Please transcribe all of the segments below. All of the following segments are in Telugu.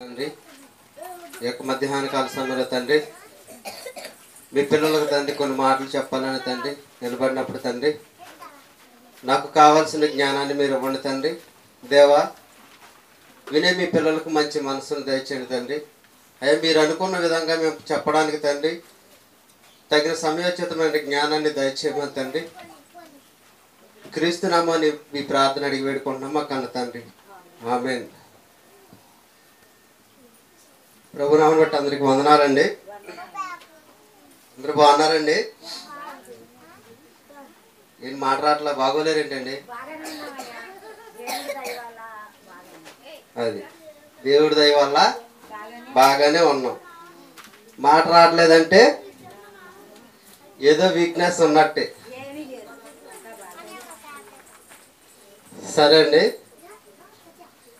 తండ్రి, ఈ యొక్క మధ్యాహ్న కాల సమయంలో తండ్రి, మీ పిల్లలకు తండ్రి కొన్ని మాటలు చెప్పాలని తండ్రి నిలబడినప్పుడు తండ్రి, నాకు కావాల్సిన జ్ఞానాన్ని మీరు ఇవ్వండి తండ్రి. దేవా, వినే మీ పిల్లలకు మంచి మనసును దయచేయండి తండ్రి. అయ్యా, మీరు అనుకున్న విధంగా మేము చెప్పడానికి తండ్రి తగిన సమయోచితమైన జ్ఞానాన్ని దయచేయమని తండ్రి క్రీస్తు నామాన్ని మీ ప్రార్థన అడిగి వేడుకుంటున్నాం మా కన్న తండ్రి. ఆమేన్. ప్రభునామని బట్టి అందరికి వందనాలండి. అందరూ బాగున్నారండి? ఏం మాట్లాడట్లా, బాగోలేరేంటండి? అది దేవుడి దయ వల్ల బాగానే ఉన్నాం. మాట రావట్లేదంటే ఏదో వీక్నెస్ ఉన్నట్టే. సరే అండి,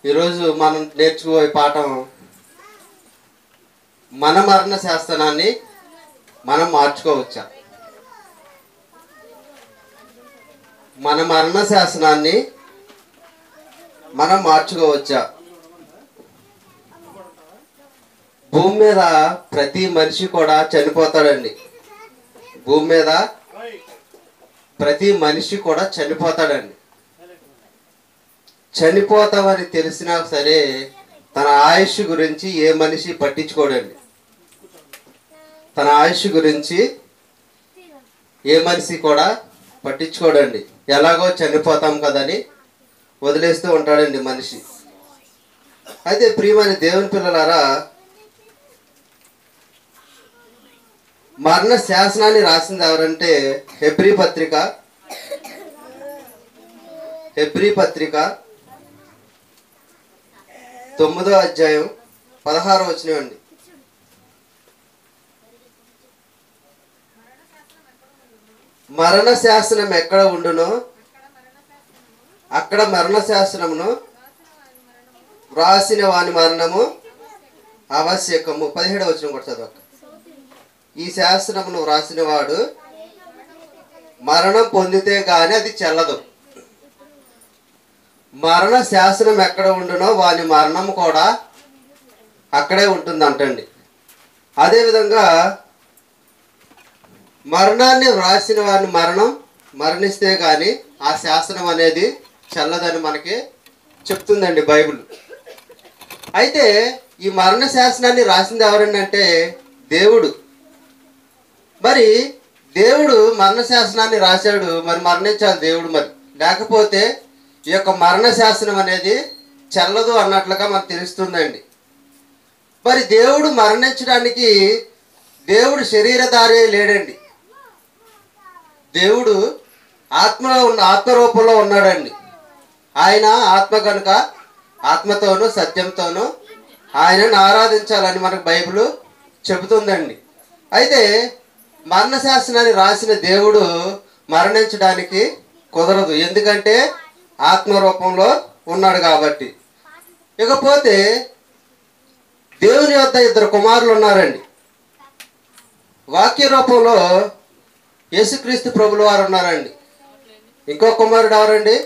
ఈరోజు మనం నేర్చుకోబోయే పాఠం మన మరణ శాసనాన్ని మనం మార్చుకోవచ్చా? మన మరణ శాసనాన్ని మనం మార్చుకోవచ్చా? భూమి మీద ప్రతి మనిషి కూడా చనిపోతాడండి. భూమి మీద ప్రతి మనిషి కూడా చనిపోతాడండి. చనిపోతామని తెలిసినా సరే తన ఆయుష్ గురించి ఏ మనిషి పట్టించుకోడండి. తన ఆయుష్ గురించి ఏ మనిషి కూడా పట్టించుకోడండి. ఎలాగో చనిపోతాం కదని వదిలేస్తూ ఉంటాడండి మనిషి. అయితే ప్రియమైన దేవుని పిల్లలారా, మరణ శాసనాన్ని రాసింది ఎవరంటే హెబ్రీ పత్రిక 9వ అధ్యాయం 16వ వచనం అండి. మరణ శాసనం ఎక్కడ ఉండునో అక్కడ మరణ శాసనమును వ్రాసిన వాని మరణము ఆవశ్యకము. 17వ వచనం కూడా చదవ. ఈ శాసనమును వ్రాసిన వాడు మరణం పొందితే గాని అది చెల్లదు. మరణ శాసనం ఎక్కడ ఉండునో వాని మరణం కూడా అక్కడే ఉంటుందంటండి. అదేవిధంగా మరణాన్ని వ్రాసిన వారిని మరణిస్తే కానీ ఆ శాసనం అనేది చెల్లదని మనకి చెప్తుందండి బైబిల్. అయితే ఈ మరణ శాసనాన్ని రాసింది ఎవరండి అంటే దేవుడు. మరి దేవుడు మరణ శాసనాన్ని రాశాడు, మరి మరణించాలి దేవుడు. మరి లేకపోతే ఈ యొక్క మరణ శాసనం అనేది చెల్లదు అన్నట్లుగా మనకు తెలుస్తుందండి. మరి దేవుడు మరణించడానికి దేవుడు శరీరధారే లేడండి. దేవుడు ఆత్మరూపంలో ఉన్నాడండి. ఆయన ఆత్మ కనుక ఆత్మతోనూ సత్యంతోనూ ఆయనను ఆరాధించాలని మనకు బైబిల్ చెబుతుందండి. అయితే మరణ శాసనాన్ని రాసిన దేవుడు మరణించడానికి కుదరదు, ఎందుకంటే ఆత్మరూపంలో ఉన్నాడు కాబట్టి. ఇకపోతే దేవుని వద్ద 2 కుమారులు ఉన్నారండి. వాక్య రూపంలో యేసుక్రీస్తు ప్రభుల వారు ఉన్నారండి. ఇంకో కుమారుడు ఎవరండి?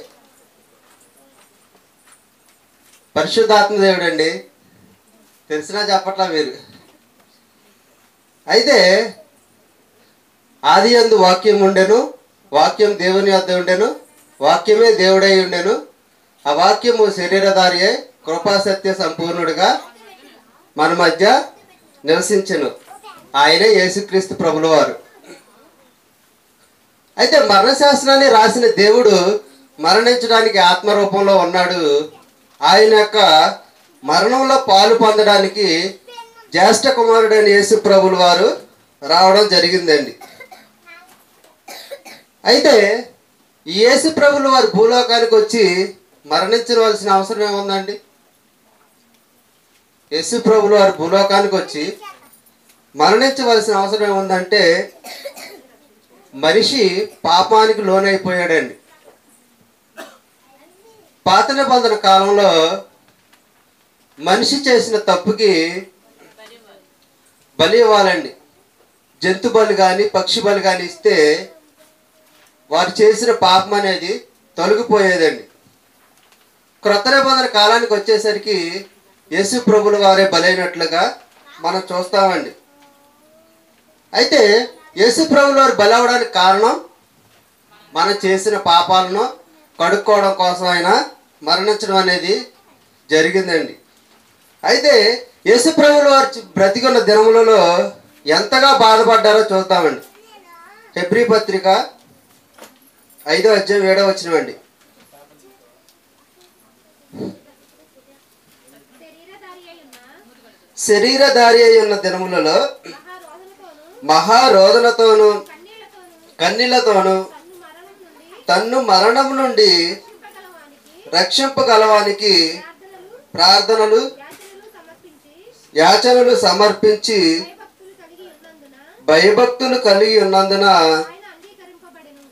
పరిశుద్ధాత్మ దేవుడు అండి. తెలిసినా చెప్పట్లా మీరు. అయితే ఆది యందు వాక్యం ఉండెను, వాక్యం దేవుని వద్ద ఉండెను, వాక్యమే దేవుడై ఉండెను, ఆ వాక్యము శరీరధారి అయి కృపాసత్య సంపూర్ణుడిగా మన మధ్య నివసించెను. ఆయనే యేసుక్రీస్తు ప్రభుల వారు. అయితే మరణశాసనాన్ని రాసిన దేవుడు మరణించడానికి ఆత్మరూపంలో ఉన్నాడు. ఆయన యొక్క మరణంలో పాలు పొందడానికి జ్యేష్ఠ కుమారుడైన యేసు ప్రభుల వారు రావడం జరిగిందండి. అయితే ఈ యేసు ప్రభుల వారు భూలోకానికి వచ్చి మరణించవలసిన అవసరం ఏముందండి? యేసు ప్రభుల వారు భూలోకానికి వచ్చి మరణించవలసిన అవసరం ఏముందంటే మనిషి పాపానికి లోనైపోయాడండి. పాత నిబంధన కాలంలో మనిషి చేసిన తప్పుకి బలి ఇవ్వాలండి. జంతు బలి కానీ పక్షి బలి కానీ ఇస్తే వారు చేసిన పాపం అనేది తొలగిపోయేదండి. క్రొత్త నిబంధన కాలానికి వచ్చేసరికి యేసు ప్రభుల వారే బలైనట్లుగా మనం చూస్తామండి. అయితే యేసు ప్రభుల వారు బలవడానికి కారణం మనం చేసిన పాపాలను కడుక్కోవడం కోసం ఆయన మరణించడం అనేది జరిగిందండి. అయితే యేసు ప్రభుల వారు బ్రతికున్న దినములలో ఎంతగా బాధపడ్డారో చూద్దామండి. హెబ్రీ పత్రిక 5వ అధ్యాయం 7వ వచనమండి. శరీరధారి అయి ఉన్న దినములలో మహారోదనతోను కన్నీళ్లతోను తన్ను మరణం నుండి రక్షింపగలవానికి ప్రార్థనలు యాచనలు సమర్పించి భయభక్తులు కలిగి ఉన్నందున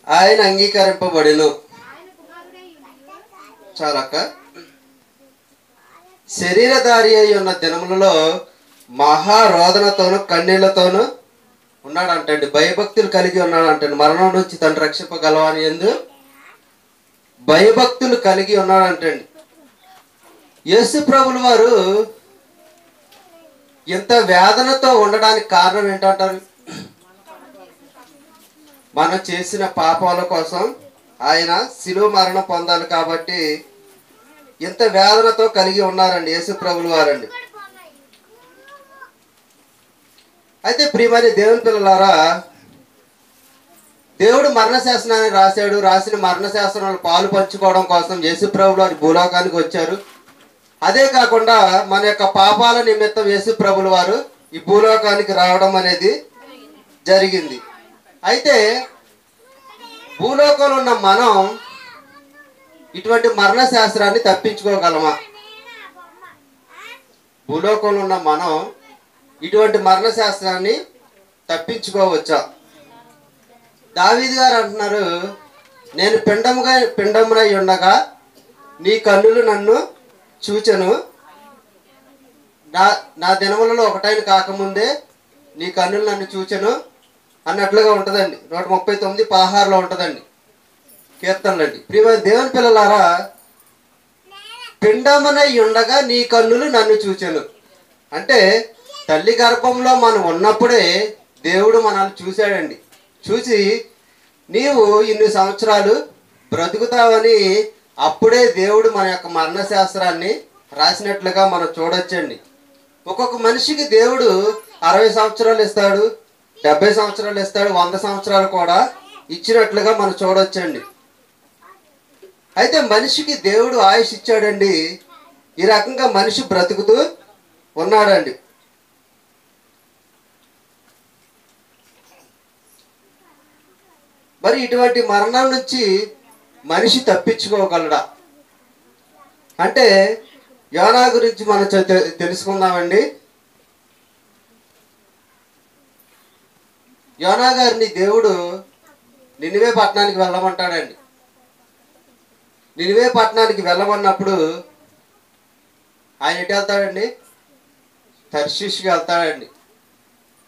ఆయన అంగీకరింపబడెను. చాలక్క. శరీరధారి అయి ఉన్న దినములలో మహారోదనతోను కన్నీళ్లతోను ఉన్నాడంటండి. భయభక్తులు కలిగి ఉన్నాడంటండి. మరణం నుంచి తను రక్షింపగలవని ఎందు భయభక్తులు కలిగి ఉన్నాడంటండి. యేసు ప్రభుల వారు ఇంత వేదనతో ఉండడానికి కారణం ఏంటంటారు? మనం చేసిన పాపాల కోసం ఆయన శిలువ మరణం పొందాలి కాబట్టి ఇంత వేదనతో కలిగి ఉన్నారండి యేసు ప్రభుల వారండి. అయితే ప్రియమైన దేవుని పిల్లలారా, దేవుడు మరణశాసనాన్ని రాశాడు. రాసిన మరణశాసనాలు పాలు పంచుకోవడం కోసం యేసు ప్రభుల వారు భూలోకానికి వచ్చారు. అదే కాకుండా మన యొక్క పాపాల నిమిత్తం యేసు ప్రభుల వారు ఈ భూలోకానికి రావడం అనేది జరిగింది. అయితే భూలోకంలో ఉన్న మనం ఇటువంటి మరణ శాస్త్రాన్ని తప్పించుకోగలమా? భూలోకంలో ఉన్న మనం ఇటువంటి మరణ శాస్త్రాన్ని తప్పించుకోవచ్చా? దావీదు గారు అంటున్నారు, నేను పిండమునై ఉండగా నీ కన్నులు నన్ను చూచెను, నా దినములలో ఒకటైన కాకముందే నీ కన్నులు నన్ను చూచెను అన్నట్లుగా ఉంటుందండి. 139:16 ఉంటుందండి కీర్తనలండి. ప్రియమైన దేవుని పిల్లలారా, పిండమునై ఉండగా నీ కన్నులు నన్ను చూచెను అంటే తల్లి గర్భంలో మనం ఉన్నప్పుడే దేవుడు మనల్ని చూశాడండి. చూసి నీవు ఇన్ని సంవత్సరాలు బ్రతుకుతావని అప్పుడే దేవుడు మన యొక్క మరణ శాస్త్రాన్ని రాసినట్లుగా మనం చూడొచ్చండి. ఒక్కొక్క మనిషికి దేవుడు 60 సంవత్సరాలు ఇస్తాడు, 70 సంవత్సరాలు ఇస్తాడు, 100 సంవత్సరాలు కూడా ఇచ్చినట్లుగా మనం చూడొచ్చండి. అయితే మనిషికి దేవుడు ఆయుష్ ఇచ్చాడండి. ఈ రకంగా మనిషి బ్రతుకుతూ ఉన్నాడండి. మరి ఇటువంటి మరణం నుంచి మనిషి తప్పించుకోగలడా అంటే యోనా గురించి మనం తెలుసుకుందామండి. యోనా గారిని దేవుడు నినివే పట్టణానికి వెళ్ళమంటాడండి. నినివే పట్టణానికి వెళ్ళమన్నప్పుడు ఆయన ఎటు వెళ్తాడండి? తర్షీష్కి వెళ్తాడండి.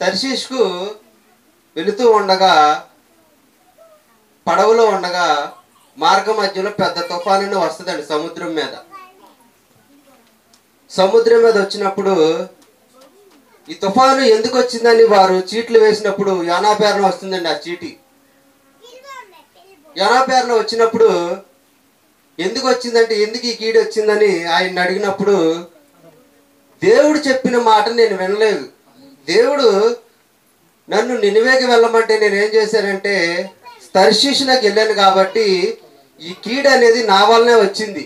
తర్షీష్కు వెళుతూ ఉండగా, పడవలో ఉండగా మార్గ మధ్యలో పెద్ద తుఫాను వస్తుందండి సముద్రం మీద. సముద్రం మీద వచ్చినప్పుడు ఈ తుఫాను ఎందుకు వచ్చిందని వారు చీట్లు వేసినప్పుడు యోనా పేరున వస్తుందండి. ఆ చీటి యోనా పేరున వచ్చినప్పుడు ఎందుకు వచ్చిందంటే, ఎందుకు ఈ కీడు వచ్చిందని ఆయన అడిగినప్పుడు దేవుడు చెప్పిన మాట నేను వినలేదు. దేవుడు నన్ను నినివేకి వెళ్ళమంటే నేనేం చేశానంటే తర్షీషునకు వెళ్ళాను కాబట్టి ఈ కీడు అనేది నా వల్లనే వచ్చింది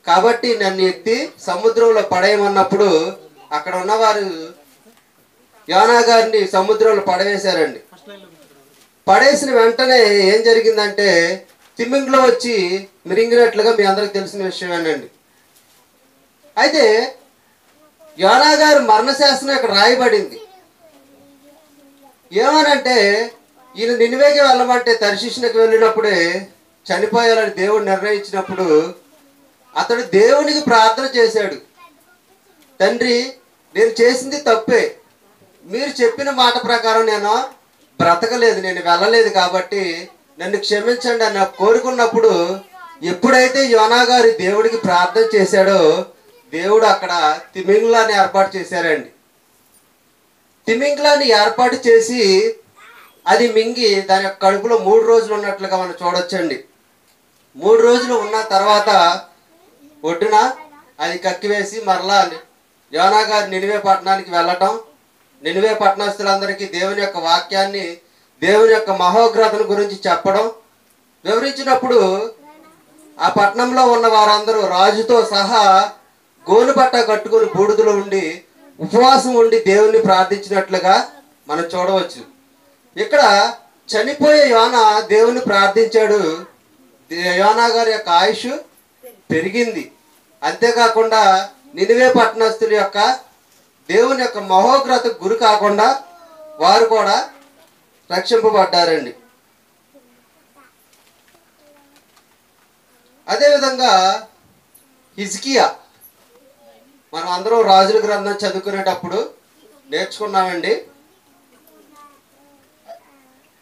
కాబట్టి నన్ను ఎత్తి సముద్రంలో పడేయమన్నప్పుడు అక్కడ ఉన్నవారు యోనా గారిని సముద్రంలో పడవేశారండి. పడేసిన వెంటనే ఏం జరిగిందంటే తిమ్మింగ్లో వచ్చి మిరింగినట్లుగా మీ అందరికి తెలిసిన విషయమేనండి. అయితే యోనా గారు మరణశాసనం ఇక్కడ రాయబడింది. ఏమనంటే ఈయన నినివేకి వెళ్ళమంటే తర్షీషునకు వెళ్ళినప్పుడే చనిపోయాలని దేవుడు నిర్ణయించినప్పుడు అతడు దేవునికి ప్రార్థన చేశాడు. తండ్రి, నేను చేసింది తప్పే, మీరు చెప్పిన మాట ప్రకారం నేను బ్రతకలేదు, నేను వెళ్ళలేదు కాబట్టి నన్ను క్షమించండి అని కోరుకున్నప్పుడు ఎప్పుడైతే యోనా గారు దేవుడికి ప్రార్థన చేశాడో దేవుడు అక్కడ తిమింగ్లాన్ని ఏర్పాటు చేశారండి. తిమింగ్లాన్ని ఏర్పాటు చేసి అది మింగి దాని యొక్క కడుపులో 3 రోజులు ఉన్నట్లుగా మనం చూడొచ్చండి. 3 రోజులు ఉన్న తర్వాత ఒడ్డున అది కక్కివేసి మరలా యోనా గారు నినివే పట్టణానికి వెళ్ళటం, నినివే పట్టణస్తులందరికీ దేవుని యొక్క వాక్యాన్ని, దేవుని యొక్క మహోగ్రతను గురించి చెప్పడం, వివరించినప్పుడు ఆ పట్టణంలో ఉన్న వారందరూ రాజుతో సహా గోనుపట్ట కట్టుకుని బూడిదలో ఉండి ఉపవాసం ఉండి దేవుణ్ణి ప్రార్థించినట్లుగా మనం చూడవచ్చు. ఇక్కడ చనిపోయే యోనా దేవుని ప్రార్థించాడు. యోనా గారి యొక్క ఆయుష్ పెరిగింది. అంతేకాకుండా నినివే పట్టణస్తుల యొక్క దేవుని యొక్క మహోగ్రతకు గురి కాకుండా వారు కూడా రక్షింపబడ్డారండి. అదేవిధంగా హిజ్కియా, మనం అందరం రాజుల గ్రంథం చదువుకునేటప్పుడు నేర్చుకున్నామండి.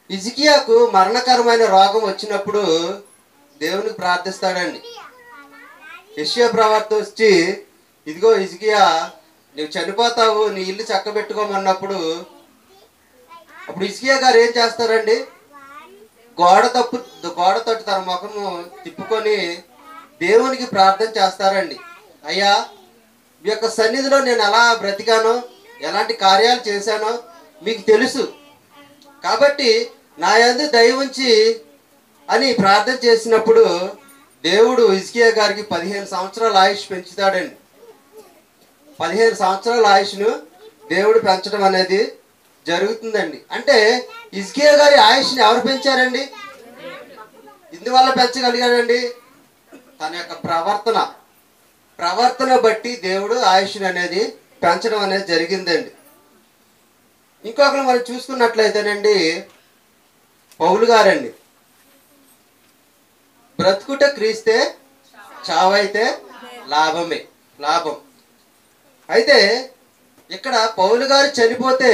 హిజ్కియాకు మరణకరమైన రోగం వచ్చినప్పుడు దేవునికి ప్రార్థిస్తాడండి. యెషయా ప్రవక్త వచ్చి, ఇదిగో హిజ్కియా, నువ్వు చనిపోతావు, నీ ఇల్లు చక్కబెట్టుకోమన్నప్పుడు అప్పుడు హిజ్కియా గారు ఏం చేస్తారండి? గోడ తట్టు తన ముఖము తిప్పుకొని దేవునికి ప్రార్థన చేస్తారండి. అయ్యా, మీ యొక్క సన్నిధిలో నేను ఎలా బ్రతికానో, ఎలాంటి కార్యాలు చేశానో మీకు తెలుసు, కాబట్టి నా యందు దయ ఉంచి అని ప్రార్థన చేసినప్పుడు దేవుడు హిజ్కియా గారికి 15 సంవత్సరాల ఆయుష్ పెంచుతాడండి. 15 సంవత్సరాల ఆయుష్ను దేవుడు పెంచడం అనేది జరుగుతుందండి. అంటే హిజ్కియా గారి ఆయుష్ని ఎవరు పెంచారండి? ఇందువల్ల పెంచగలిగాడండి, తన యొక్క ప్రవర్తన బట్టి దేవుడు ఆయుష్ని అనేది పెంచడం అనేది జరిగిందండి. ఇంకొకరు మనం చూసుకున్నట్లయితేనండి, పౌలు గారండి. బ్రతుకుట క్రీస్తే, చావైతే లాభం. అయితే ఇక్కడ పౌలు గారు చనిపోతే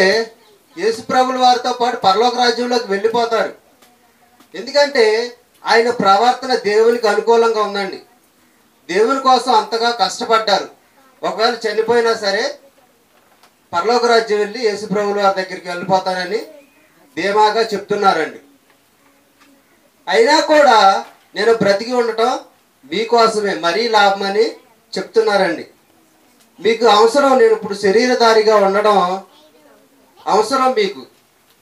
యేసుప్రభుల వారితో పాటు పరలోక రాజ్యంలోకి వెళ్ళిపోతారు. ఎందుకంటే ఆయన ప్రవర్తన దేవునికి అనుకూలంగా ఉందండి. దేవుని కోసం అంతగా కష్టపడ్డారు. ఒకవేళ చనిపోయినా సరే పరలోక రాజ్యం వెళ్ళి యేసుప్రభుల వారి దగ్గరికి వెళ్ళిపోతానని ధీమాగా చెప్తున్నారండి. అయినా కూడా నేను బ్రతికి ఉండటం మీకోసమే, మరీ లాభమని చెప్తున్నారండి. మీకు అవసరం, నేను ఇప్పుడు శరీరధారిగా ఉండడం అవసరం మీకు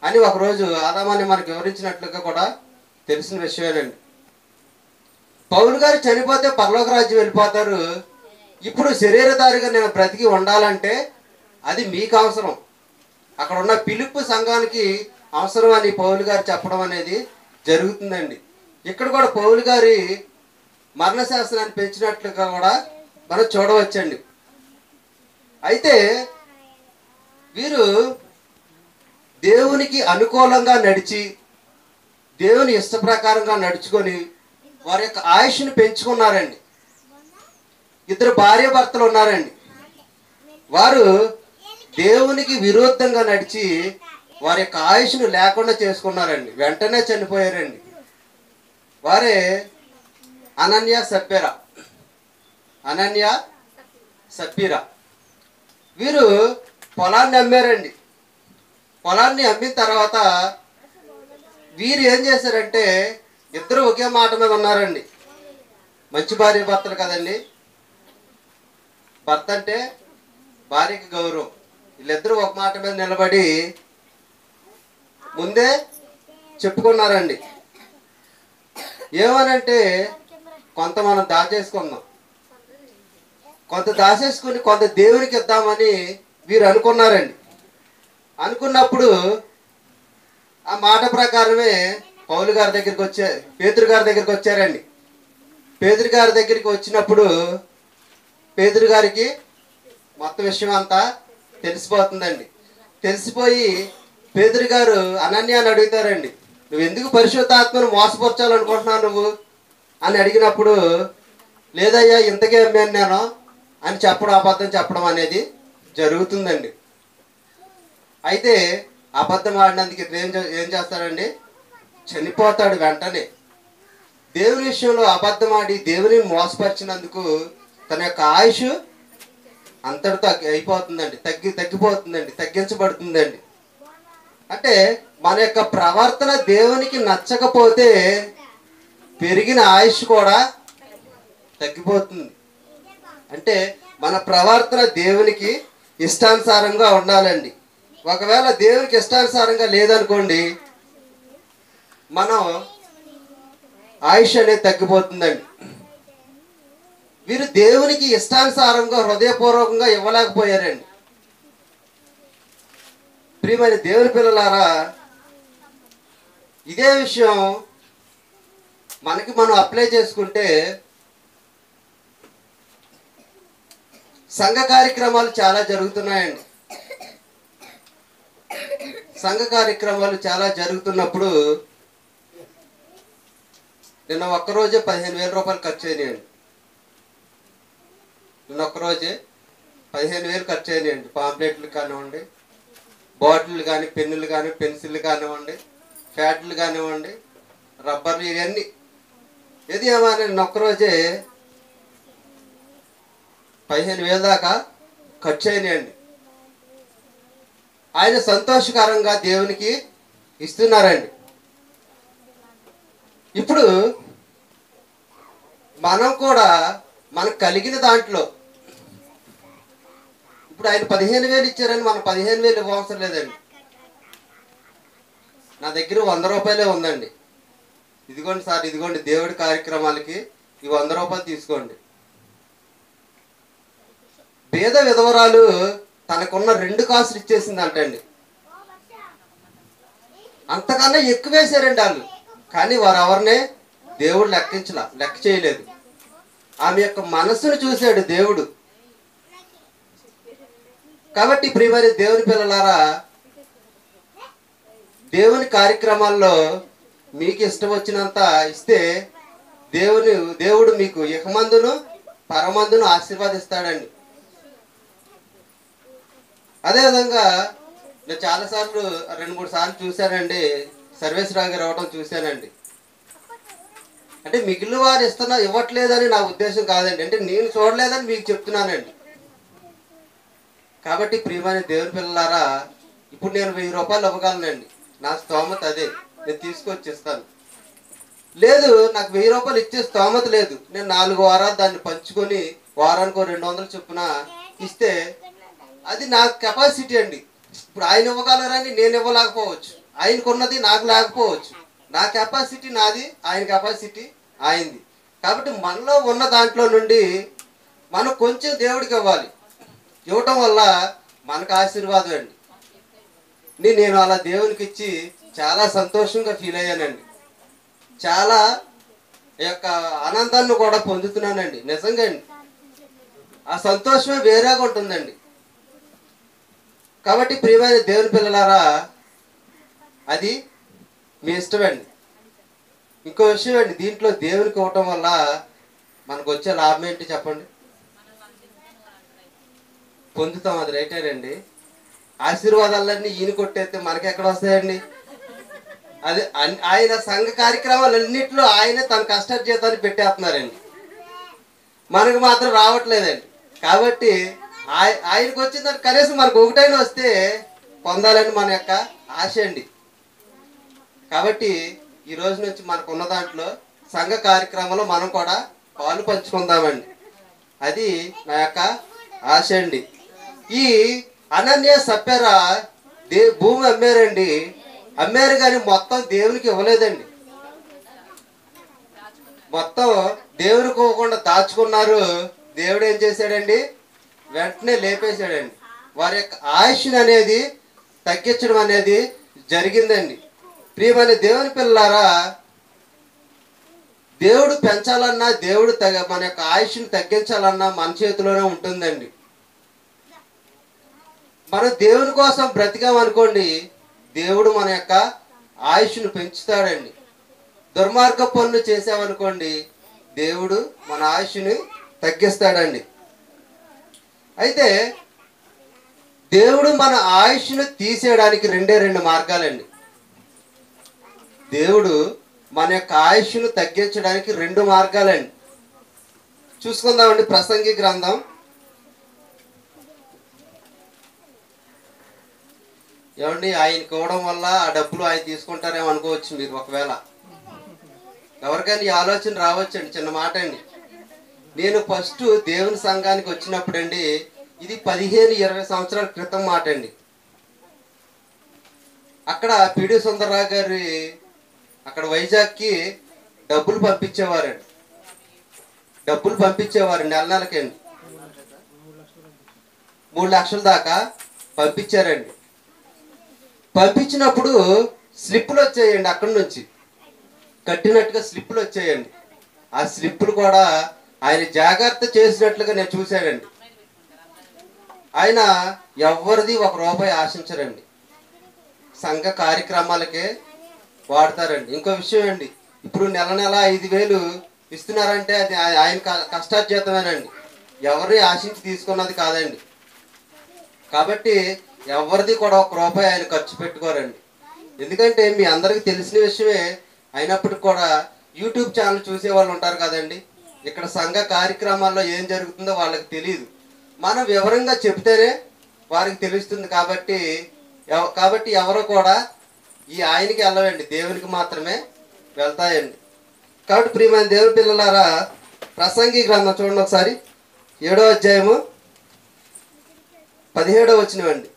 అని ఒకరోజు ఆదామాన్ని మనకు వివరించినట్లుగా కూడా తెలిసిన విషయమేనండి. పౌలు గారు చనిపోతే పరలోక రాజ్యం వెళ్ళిపోతారు. ఇప్పుడు శరీరధారిగా నేను బ్రతికి ఉండాలంటే అది మీకు అవసరం, అక్కడ ఉన్న ఫిలిప్పీ సంఘానికి అవసరం అని పౌలు గారు చెప్పడం అనేది జరుగుతుందండి. ఇక్కడ కూడా పౌలు గారి మరణ శాసనాన్ని పెంచినట్లుగా కూడా మనం చూడవచ్చండి. అయితే వీరు దేవునికి అనుకూలంగా నడిచి, దేవుని ఇష్ట ప్రకారంగా నడుచుకొని వారి యొక్క ఆయుష్ని పెంచుకున్నారండి. 2 భార్య భర్తలు ఉన్నారండి. వారు దేవునికి విరుద్ధంగా నడిచి వారి యొక్క ఆయుష్ను లేకుండా చేసుకున్నారండి. వెంటనే చనిపోయారండి. వారే అనన్య సప్పీరా. వీరు పొలాన్ని అమ్మారండి. పొలాన్ని అమ్మిన తర్వాత వీరు ఏం చేశారంటే, ఇద్దరు ఒకే మాట మీద ఉన్నారండి. మంచి భార్య భర్తలు కదండి, భర్త అంటే భార్యకి గౌరవం. వీళ్ళిద్దరూ ఒక మాట మీద నిలబడి ముందే చెప్పుకున్నారండి. ఏమనంటే, కొంత మనం దాచేసుకుందాం, కొంత దాచేసుకుని కొంత దేవునికి ఇద్దామని వీరు అనుకున్నారండి. అనుకున్నప్పుడు ఆ మాట ప్రకారమే పౌలు గారి దగ్గరికి పేతురు గారి దగ్గరికి వచ్చారండి. పేతురు గారి దగ్గరికి వచ్చినప్పుడు పేతురు గారికి మొత్తం విషయం అంతా తెలిసిపోతుందండి. తెలిసిపోయి పేతురు గారు అనన్యాన్ని అడుగుతారండి, నువ్వు ఎందుకు పరిశుద్ధాత్మను మోసపరచాలనుకుంటున్నావు నువ్వు అని అడిగినప్పుడు, లేదయ్యా ఇంతకే అమ్మాను నేను అని చెప్పడం, అబద్ధం చెప్పడం అనేది జరుగుతుందండి. అయితే అబద్ధం ఆడినందుకు ఏం చేస్తాడండి? చనిపోతాడు వెంటనే. దేవుని విషయంలో అబద్ధం ఆడి దేవుని మోసపరిచినందుకు తన యొక్క ఆయుష్ అంతటితో అయిపోతుందండి, తగ్గిపోతుందండి, తగ్గించబడుతుందండి. అంటే మన యొక్క ప్రవర్తన దేవునికి నచ్చకపోతే పెరిగిన ఆయుష్ కూడా తగ్గిపోతుంది. అంటే మన ప్రవర్తన దేవునికి ఇష్టానుసారంగా ఉండాలండి. ఒకవేళ దేవునికి ఇష్టానుసారంగా లేదనుకోండి, మనం ఆయుష్ అనేది తగ్గిపోతుందండి. వీరు దేవునికి ఇష్టానుసారంగా హృదయపూర్వకంగా ఇవ్వలేకపోయారండి. ప్రియమైన దేవుని పిల్లలారా, ఇదే విషయం మనకి మనం అప్లై చేసుకుంటే సంఘ కార్యక్రమాలు చాలా జరుగుతున్నాయండి. సంఘ కార్యక్రమాలు చాలా జరుగుతున్నప్పుడు నిన్న ఒక్కరోజే 15,000 రూపాయలు ఖర్చు అయినాయండి. నిన్న ఒక్కరోజే 15,000 ఖర్చు అయినాయండి. పాంప్లెట్లు కానివ్వండి, బాటిల్ కానీ, పెన్నులు కానీ, పెన్సిళ్ళు కానివ్వండి, ఫ్యాట్లు కానివ్వండి, రబ్బర్లు, ఇవన్నీ ఏది ఏమైనా నిన్న ఒక్కరోజే 15,000 దాకా ఖర్చు అయినాయండి. ఆయన సంతోషకరంగా దేవునికి ఇస్తున్నారండి. ఇప్పుడు మనం కూడా మనకు కలిగిన దాంట్లో, ఇప్పుడు ఆయన 15,000 ఇచ్చారని మనం 15,000 ఇవ్వవసరం లేదండి. నా దగ్గర 100 రూపాయలే ఉందండి. ఇదిగోండి సార్, ఇదిగోండి దేవుడి కార్యక్రమాలకి ఈ 100 రూపాయలు తీసుకోండి. పేద విధవరాలు తనకున్న 2 కాసులు ఇచ్చేసిందంటండి. అంతకన్నా ఎక్కువ వేశారండి వాళ్ళు. కానీ వారు ఎవరినే దేవుడు లెక్క చేయలేదు. ఆమె యొక్క మనస్సును చూశాడు దేవుడు. కాబట్టి ప్రియమైన దేవుని పిల్లలారా, దేవుని కార్యక్రమాల్లో మీకు ఇష్టం వచ్చినంత ఇస్తే దేవుడు మీకు ఇహమందును పరమందును ఆశీర్వాదిస్తాడండి. అదేవిధంగా నేను చాలాసార్లు 2-3 సార్లు చూశానండి, సర్వేశ్వరరావు గారు ఇవ్వడం చూశానండి. అంటే మిగిలిన వారు ఇవ్వట్లేదని నా ఉద్దేశం కాదండి. అంటే నేను చూడలేదని మీకు చెప్తున్నానండి. కాబట్టి ప్రియమైన దేవుని పిల్లలారా, ఇప్పుడు నేను 1000 రూపాయలు ఇవ్వగలనండి. నా స్తోమత అదే, నేను తీసుకొచ్చి ఇస్తాను. లేదు, నాకు 1000 రూపాయలు ఇచ్చే స్తోమత లేదు, నేను 4 వారాలు దాన్ని పంచుకొని వారానికి 200 చొప్పున ఇస్తే అది నా కెపాసిటీ అండి. ఇప్పుడు ఆయన ఇవ్వగలరని నేను ఇవ్వలేకపోవచ్చు, ఆయనకున్నది నాకు లేకపోవచ్చు. నా కెపాసిటీ నాది, ఆయన కెపాసిటీ ఆయనది. కాబట్టి మనలో ఉన్న దాంట్లో నుండి మనం కొంచెం దేవుడికి ఇవ్వాలి. ఇవ్వటం వల్ల మనకు ఆశీర్వాదం అండి. నేను అలా దేవునికి ఇచ్చి చాలా సంతోషంగా ఫీల్ అయ్యానండి. చాలా యొక్క ఆనందాన్ని కూడా పొందుతున్నానండి. నిజంగా అండి, ఆ సంతోషమే వేరేగా ఉంటుందండి. కాబట్టి ప్రియమైన దేవుని పిల్లలారా, అది మీ ఇష్టమండి. ఇంకో విషయం అండి, దీంట్లో దేవునికి ఇవ్వటం వల్ల మనకు వచ్చే లాభం ఏంటి చెప్పండి? పొందుతాం, అది రైటేనండి. ఆశీర్వాదాలన్నీ ఈయన కొట్టేస్తే మనకి ఎక్కడ వస్తాయండి? అది ఆయన సంఘ కార్యక్రమాలన్నింటిలో ఆయన తన కష్టార్జితాన్ని పెట్టేస్తున్నారండి, మనకు మాత్రం రావట్లేదండి. కాబట్టి ఆయనకు వచ్చిందని కనీసం మనకు ఒకటైనా వస్తే పొందాలని మన యొక్క ఆశ అండి. కాబట్టి ఈ రోజు నుంచి మనకు ఉన్న దాంట్లో సంఘ కార్యక్రమంలో మనం కూడా పాలు పంచుకుందామండి. అది నా యొక్క ఆశ అండి. ఈ అనన్య సప్యరా భూమి అమ్మారండి. అమ్మారు కానీ మొత్తం దేవునికి ఇవ్వలేదండి. మొత్తం దేవునికి ఇవ్వకుండా దాచుకున్నారు. దేవుడు ఏం చేశాడండి? వెంటనే లేపేశాడండి. వారి యొక్క ఆయుష్ని అనేది తగ్గించడం అనేది జరిగిందండి. ప్రియమైన దేవుని పిల్లలారా, దేవుడు పెంచాలన్నా, దేవుడు మన యొక్క ఆయుష్ని తగ్గించాలన్నా మన చేతిలోనే ఉంటుందండి. మనం దేవుని కోసం బ్రతికామనుకోండి, దేవుడు మన యొక్క ఆయుష్ను పెంచుతాడండి. దుర్మార్గ పనులు చేసామనుకోండి, దేవుడు మన ఆయుష్ని తగ్గిస్తాడండి. అయితే దేవుడు మన ఆయుష్ను తీసేయడానికి 2 మార్గాలండి. దేవుడు మన యొక్క ఆయుష్ను తగ్గించడానికి 2 మార్గాలండి. చూసుకుందామండి. ప్రసంగి గ్రంథం ఏమండి ఆయనకి ఇవ్వడం వల్ల ఆ డబ్బులు ఆయన తీసుకుంటారేమో అనుకోవచ్చు మీరు. ఒకవేళ ఎవరికైనా ఈ ఆలోచన రావచ్చండి. చిన్న మాట అండి. నేను ఫస్ట్ దేవుని సంఘానికి వచ్చినప్పుడు అండి, ఇది 15-20 సంవత్సరాల క్రితం మాట అండి. అక్కడ పిడి సుందరరావు గారి అక్కడ వైజాగ్కి డబ్బులు పంపించేవారండి. డబ్బులు పంపించేవారు నెల నెలకండి. 3 లక్షల దాకా పంపించారండి. పంపించినప్పుడు స్లిప్పులు వచ్చాయండి. అక్కడి నుంచి కట్టినట్టుగా స్లిప్పులు వచ్చాయండి. ఆ స్లిప్పులు కూడా ఆయన జాగ్రత్త చేసినట్లుగా నేను చూశానండి. ఆయన ఎవరిది 1 రూపాయి ఆశించరండి. సంఘ కార్యక్రమాలకే వాడతారండి. ఇంకో విషయం అండి, ఇప్పుడు నెల నెల 5,000 ఇస్తున్నారంటే అది ఆయన కష్టార్జితమేనండి. ఎవరిని ఆశించి తీసుకున్నది కాదండి. కాబట్టి ఎవరిది కూడా 1 రూపాయి ఆయన ఖర్చు పెట్టుకోరండి. ఎందుకంటే మీ అందరికీ తెలిసిన విషయమే అయినప్పటికి కూడా యూట్యూబ్ ఛానల్ చూసే వాళ్ళు ఉంటారు కదండి. ఇక్కడ సంఘ కార్యక్రమాల్లో ఏం జరుగుతుందో వాళ్ళకి తెలియదు. మనం వివరంగా చెప్తేనే వారికి తెలుస్తుంది. కాబట్టి ఎవరు కూడా ఈ ఆయనకి వెళ్ళవండి, దేవునికి మాత్రమే వెళ్తాయండి. కాబట్టి ప్రియమైన దేవుని పిల్లలారా, ప్రసంగి గ్రంథం చూడండి ఒకసారి, 7వ అధ్యాయము 17వ వచనమండి.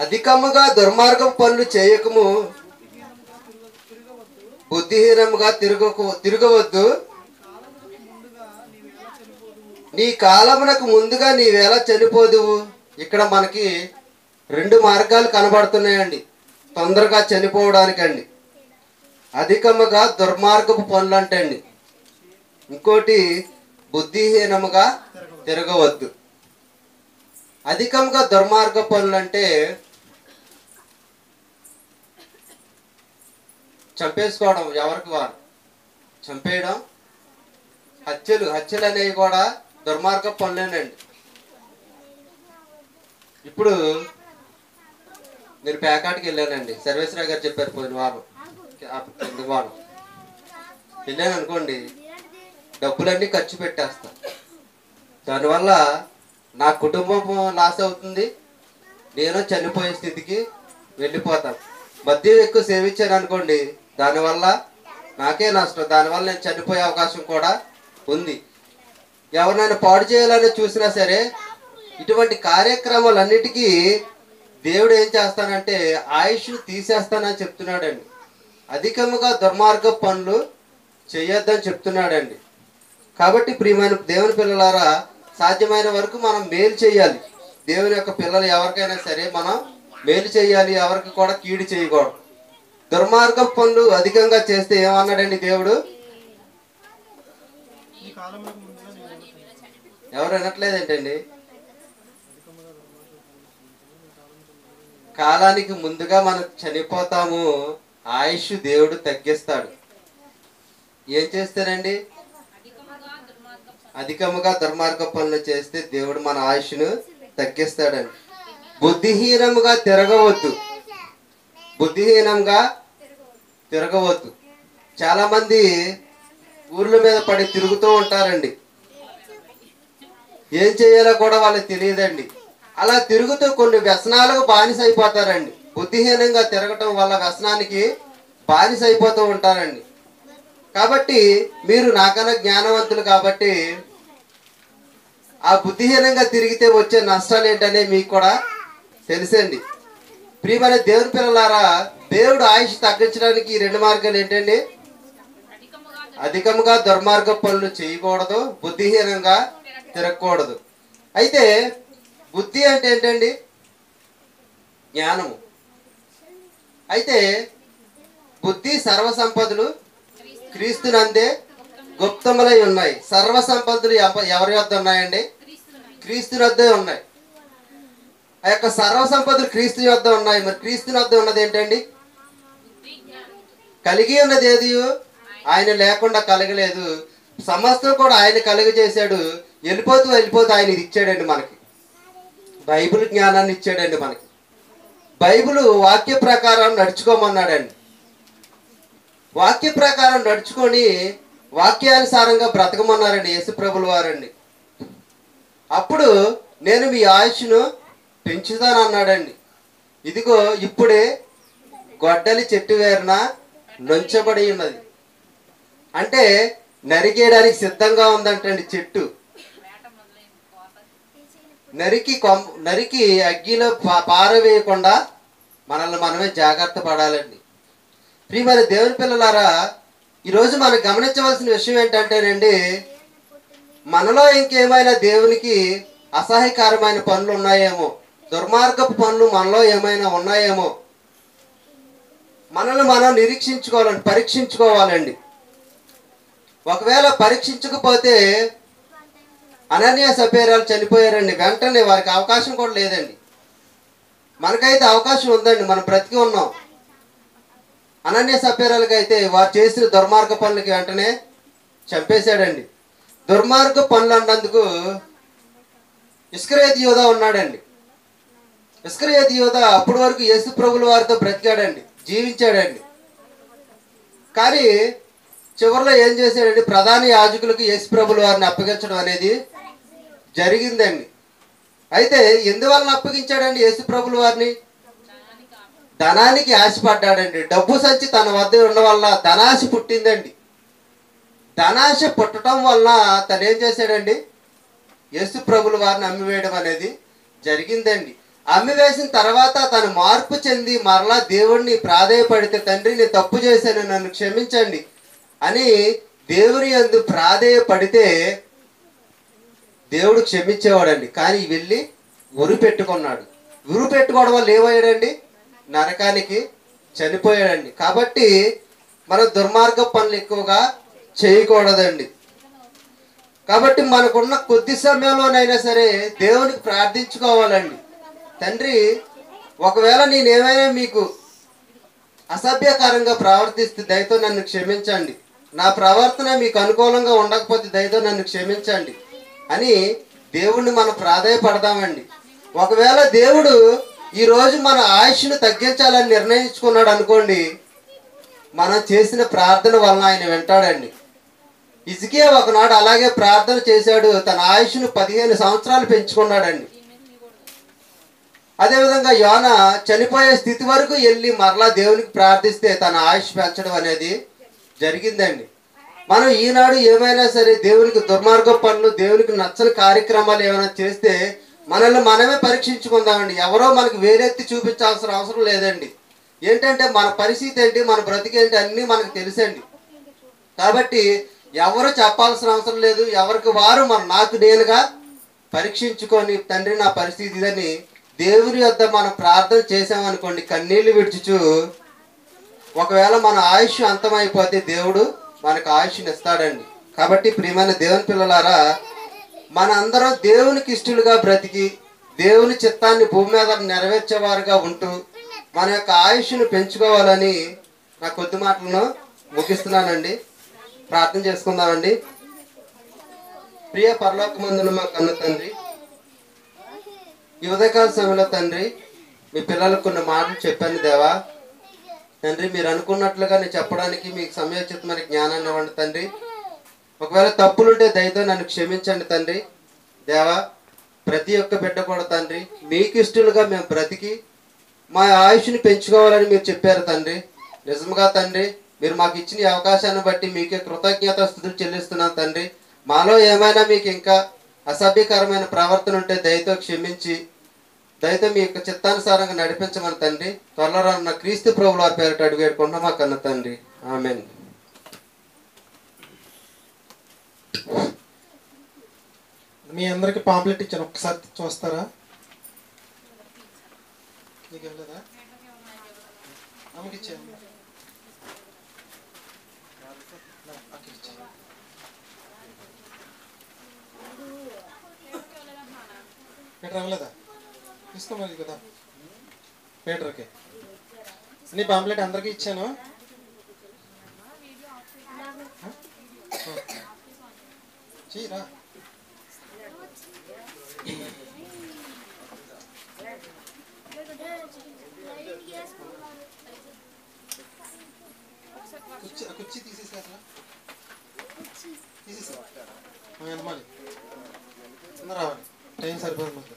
అధికముగా దుర్మార్గపు పనులు చేయకము, బుద్ధిహీనముగా తిరగవద్దు. నీ కాలమునకు ముందుగా నీవేలా చనిపోదువు. ఇక్కడ మనకి 2 మార్గాలు కనబడుతున్నాయండి తొందరగా చనిపోవడానికండి. అధికముగా దుర్మార్గపు పనులు అంటే అండి, ఇంకోటి బుద్ధిహీనముగా తిరగవద్దు. అధికంగా దుర్మార్గ పనులు అంటే చంపేసుకోవడం, ఎవరికి వారు చంపేయడం, హత్యలు అనేవి కూడా దుర్మార్గ పనులేనండి. ఇప్పుడు నేను పేకాటికి వెళ్ళానండి. సర్వేశ్వరరావు గారు చెప్పారు పోయిన వారం వెళ్ళాను అనుకోండి, డబ్బులన్నీ ఖర్చు పెట్టేస్తా. దానివల్ల నా కుటుంబం లాస్ అవుతుంది, నేను చనిపోయే స్థితికి వెళ్ళిపోతాను. మద్యం ఎక్కువ సేవించాను అనుకోండి, దానివల్ల నాకే నష్టం. దానివల్ల నేను చనిపోయే అవకాశం కూడా ఉంది. ఎవరినైనా పాడు చేయాలని చూసినా సరే, ఇటువంటి కార్యక్రమాలన్నిటికీ దేవుడు ఏం చేస్తానంటే ఆయుష్ తీసేస్తానని చెప్తున్నాడండి. అధికముగా దుర్మార్గ పనులు చేయొద్దని చెప్తున్నాడండి. కాబట్టి ప్రియమైన దేవుని పిల్లలారా, సాధ్యమైన వరకు మనం మేలు చేయాలి. దేవుని యొక్క పిల్లలు ఎవరికైనా సరే మనం మేలు చేయాలి, ఎవరికి కూడా కీడు చేయకూడదు. దుర్మార్గ పనులు అధికంగా చేస్తే ఏమన్నాడండి దేవుడు? ఎవరు వినట్లేదేంటండి? కాలానికి ముందుగా మనం చనిపోతాము, ఆయుష్ దేవుడు తగ్గిస్తాడు. ఏం చేస్తారండి? అధికముగా దుర్మార్గ పనులు చేస్తే దేవుడు మన ఆయుష్ను తగ్గిస్తాడండి. బుద్ధిహీనంగా తిరగవద్దు. బుద్ధిహీనంగా తిరగవద్దు. చాలా మంది ఊర్ల మీద పడి తిరుగుతూ ఉంటారండి. ఏం చేయాలో కూడా వాళ్ళకి తెలియదండి. అలా తిరుగుతూ కొన్ని వ్యసనాలకు బానిస అయిపోతారండి. బుద్ధిహీనంగా తిరగటం వల్ల వ్యసనానికి బానిస అయిపోతూ ఉంటారండి. కాబట్టి మీరు నాకన్నా జ్ఞానవంతులు కాబట్టి ఆ బుద్ధిహీనంగా తిరిగితే వచ్చే నష్టాలు ఏంటనే మీకు కూడా తెలుసండి. ప్రియమైన దేవుని పిల్లలారా, దేవుడు ఆయుష్ తగ్గించడానికి ఈ 2 మార్గాలు ఏంటండి? అధికముగా దుర్మార్గ పనులు చేయకూడదు, బుద్ధిహీనంగా తిరగకూడదు. అయితే బుద్ధి అంటే ఏంటండి? జ్ఞానము. అయితే బుద్ధి సర్వసంపదలు క్రీస్తునందే గుప్తములై ఉన్నాయి. సర్వసంపదలు ఎవరి వద్ద ఉన్నాయండి? క్రీస్తు వద్దే ఉన్నాయి. ఆ యొక్క సర్వసంపదలు క్రీస్తు వద్ద ఉన్నాయి. మరి క్రీస్తు వద్ద ఉన్నది ఏంటండి? కలిగి ఉన్నది ఏది? ఆయన లేకుండా కలగలేదు. సమస్తం కూడా ఆయన కలుగజేశాడు. వెళ్ళిపోతూ ఆయన ఇది ఇచ్చాడండి మనకి. బైబిల్ జ్ఞానాన్ని ఇచ్చాడండి మనకి. బైబిల్ వాక్య ప్రకారం నడుచుకోమన్నాడండి. వాక్య ప్రకారం నడుచుకొని వాక్యానుసారంగా బ్రతకమన్నారండి యేసు ప్రభుల వారండి. అప్పుడు నేను మీ ఆయుష్ను పెంచుతాను అన్నాడండి. ఇదిగో ఇప్పుడే గొడ్డలి చెట్టు వేరున నుంచబడి ఉన్నది. అంటే నరికేయడానికి సిద్ధంగా ఉందంటండి చెట్టు. నరికి అగ్గిలో పారవేయకుండా మనల్ని మనమే జాగ్రత్త పడాలండి. ప్రియమైన దేవుని పిల్లలారా, ఈరోజు మనం గమనించవలసిన విషయం ఏంటంటేనండి, మనలో ఇంకేమైనా దేవునికి అసహ్యకరమైన పనులు ఉన్నాయేమో, దుర్మార్గపు పనులు మనలో ఏమైనా ఉన్నాయేమో మనల్ని మనం నిరీక్షించుకోవాలండి, పరీక్షించుకోవాలండి. ఒకవేళ పరీక్షించకపోతే అనన్య సపేరాలు చనిపోయారండి. వెంటనే వారికి అవకాశం కూడా లేదండి. మనకైతే అవకాశం ఉందండి, మనం బ్రతికి ఉన్నాం. అనన్య సపేరాలకి అయితే వారు చేసిన దుర్మార్గ పనులకి వెంటనే చంపేశాడండి. దుర్మార్గ పనులు అన్నందుకు ఇస్కరియోతు యూదా ఉన్నాడండి. ఇస్కరియోతు యూదా అప్పటి వరకు యేసు ప్రభుల వారితో బ్రతికాడండి, జీవించాడండి. కానీ చివరిలో ఏం చేశాడండి, ప్రధాన యాజకులకు యేసు ప్రభుల వారిని అప్పగించడం అనేది జరిగిందండి. అయితే ఎందువలన అప్పగించాడండి యేసు ప్రభుల వారిని? ధనానికి ఆశపడ్డాడండి. డబ్బు సంచి తన వద్ద ఉండడం వల్ల ధనాశ పుట్టిందండి. ధనాశ పుట్టడం వలన తను ఏం చేశాడండి, యేసు ప్రభుల వారిని అమ్మివేయడం అనేది జరిగిందండి. అమ్మివేసిన తర్వాత తను మార్పు చెంది మరలా దేవుణ్ణి ప్రాధేయపడితే, తండ్రి నేను తప్పు చేశాను, నన్ను క్షమించండి అని దేవుని యందు ప్రాధేయపడితే దేవుడు క్షమించేవాడండి. కానీ వెళ్ళి ఉరి పెట్టుకున్నాడు. ఉరి పెట్టుకోవడం వల్ల ఏమయ్యాడండి, నరకానికి చనిపోయాడండి. కాబట్టి మనం దుర్మార్గ పనులు ఎక్కువగా చేయకూడదండి. కాబట్టి మనకున్న కొద్ది సమయంలోనైనా సరే దేవునికి ప్రార్థించుకోవాలండి. తండ్రి, ఒకవేళ నేనేమైనా మీకు అసభ్యకరంగా ప్రవర్తిస్తే దయతో నన్ను క్షమించండి, నా ప్రవర్తన మీకు అనుకూలంగా ఉండకపోతే దయతో నన్ను క్షమించండి అని దేవుణ్ణి మనం ప్రాధేయపడదామండి. ఒకవేళ దేవుడు ఈరోజు మన ఆయుష్ను తగ్గించాలని నిర్ణయించుకున్నాడు అనుకోండి, మనం చేసిన ప్రార్థన వలన ఆయన వింటాడండి. హిజ్కియా ఒకనాడు అలాగే ప్రార్థన చేశాడు, తన ఆయుష్ను 15 సంవత్సరాలు పెంచుకున్నాడండి. అదేవిధంగా యోనా చనిపోయే స్థితి వరకు వెళ్ళి మరలా దేవునికి ప్రార్థిస్తే తన ఆయుష్ పెంచడం అనేది జరిగిందండి. మనం ఈనాడు ఏమైనా సరే దేవునికి దుర్మార్గ పనులు, దేవునికి నచ్చని కార్యక్రమాలు ఏమైనా చేస్తే మనల్ని మనమే పరీక్షించుకుందామండి. ఎవరో మనకు వేరెత్తి చూపించాల్సిన అవసరం లేదండి. ఏంటంటే మన పరిస్థితి ఏంటి, మన బ్రతికేంటి అన్నీ మనకు తెలుసండి. కాబట్టి ఎవరు చెప్పాల్సిన అవసరం లేదు. ఎవరికి వారు నాకు నేనుగా పరీక్షించుకొని, తండ్రి నా పరిస్థితి ఇదని దేవుని వద్ద మనం ప్రార్థన చేసామనుకోండి, కన్నీళ్లు విడిచుచు, ఒకవేళ మన ఆయుష్ అంతమైపోతే దేవుడు మనకు ఆయుష్ని ఇస్తాడండి. కాబట్టి ప్రియమైన దేవుని పిల్లలారా, మన అందరం దేవునికి ఇష్టలుగా బ్రతికి దేవుని చిత్తాన్ని భూమి మీద నెరవేర్చేవారుగా ఉంటూ మన యొక్క ఆయుష్ను పెంచుకోవాలని నా కొద్ది మాటలను ముగిస్తున్నానండి. ప్రార్థన చేసుకుందామండి. ప్రియ పరలోకమందున మా కన్న తండ్రి, ఈ ఉదయకాల సమయంలో తండ్రి మీ పిల్లలకు కొన్ని మాటలు చెప్పాను దేవా. తండ్రి, మీరు అనుకున్నట్లుగా నేను చెప్పడానికి మీకు సమయోచితమైన జ్ఞానాన్ని ఇవ్వండి తండ్రి. ఒకవేళ తప్పులుంటే దయతో నన్ను క్షమించండి తండ్రి. దేవా, ప్రతి ఒక్క బిడ్డ కూడా తండ్రి మీకు ఇష్టలుగా మేము బ్రతికి మా ఆయుష్ని పెంచుకోవాలని మీరు చెప్పారు తండ్రి. నిజంగా తండ్రి, మీరు మాకు ఇచ్చిన ఈ అవకాశాన్ని బట్టి మీకే కృతజ్ఞతాస్తుతులు చెల్లిస్తున్నాను తండ్రి. మాలో ఏమైనా మీకు ఇంకా అసభ్యకరమైన ప్రవర్తన ఉంటే దయతో క్షమించి, దయతో మీ యొక్క చిత్తానుసారంగా నడిపించమని తండ్రి. త్వరలో రానున్న క్రీస్తు ప్రభువుల వారి పేరిట అడిగి వేడుకుంటున్నాం మా కన్న తండ్రి. ఆమేన్. మీ అందరికి పాంప్లెట్ ఇచ్చాను, ఒకసారి చూస్తారా? నీకేం లేదా? అమ్మకి ఇచ్చాను. పీటర్ అవ్వలేదా? తీసుకో మరి కదా పీటర్కి. నీ పాంప్లెట్ అందరికీ ఇచ్చాను. చీరా కుర్చీ తీసేసా, తీసేసా అమ్మాలి, రావాలి. టైం సరిపోదు మాకు.